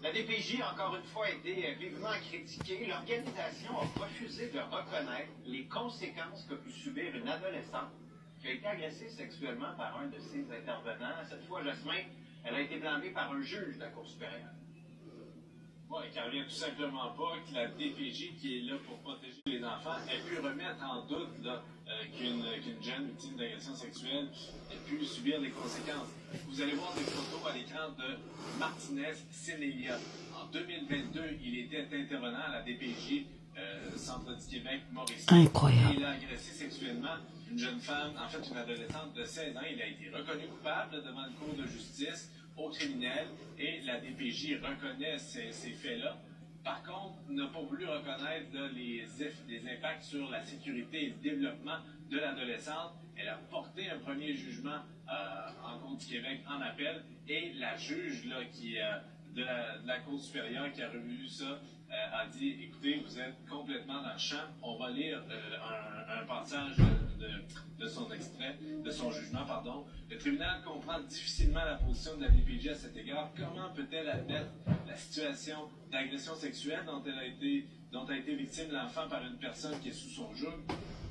La DPJ a encore une fois été vivement critiquée. L'organisation a refusé de reconnaître les conséquences qu'a pu subir une adolescente qui a été agressée sexuellement par un de ses intervenants. Cette fois, Jasmin, elle a été blâmée par un juge de la Cour supérieure. Oui, car il ne vient tout simplement pas que la DPJ, qui est là pour protéger les enfants, ait pu remettre en doute qu'une jeune victime d'agression sexuelle ait pu subir des conséquences. Vous allez voir des photos à l'écran de Martinez Senelia. En 2022, il était intervenant à la DPJ, Centre du Québec, Mauricie. Incroyable. Il a agressé sexuellement une jeune femme, en fait une adolescente de 16 ans. Il a été reconnu coupable devant une cour de justice au criminel et la DPJ reconnaît ces faits-là. Par contre, n'a pas voulu reconnaître les impacts sur la sécurité et le développement de l'adolescente. Elle a porté un premier jugement en Cour du Québec en appel et la juge là, de la Cour supérieure qui a revu ça a dit, écoutez, vous êtes complètement dans le champ. On va lire un passage de son extrait, de son jugement, pardon. Le tribunal comprend difficilement la position de la DPJ à cet égard. Comment peut-elle admettre la situation d'agression sexuelle dont a été victime l'enfant par une personne qui est sous son joug,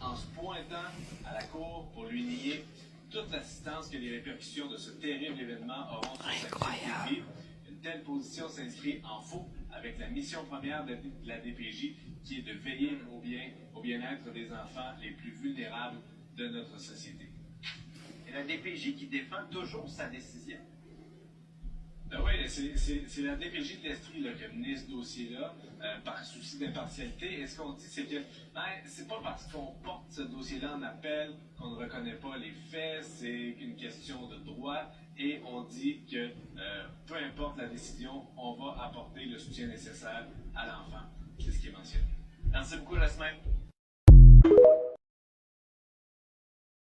en se pointant à la cour pour lui nier toute l'assistance que les répercussions de ce terrible événement auront sur sa qualité de vie. Une telle position s'inscrit en faux avec la mission première de la DPJ, qui est de veiller au bien-être des enfants les plus vulnérables de notre société. Et la DPJ qui défend toujours sa décision. Ben oui, c'est la DPJ de l'Estrie qui a mené ce dossier-là par souci d'impartialité. Et ce qu'on dit, c'est que c'est pas parce qu'on porte ce dossier-là en appel qu'on ne reconnaît pas les faits, c'est une question de droit. Et on dit que peu importe la décision, on va apporter le soutien nécessaire à l'enfant. C'est ce qui est mentionné. Merci beaucoup, Jasmin.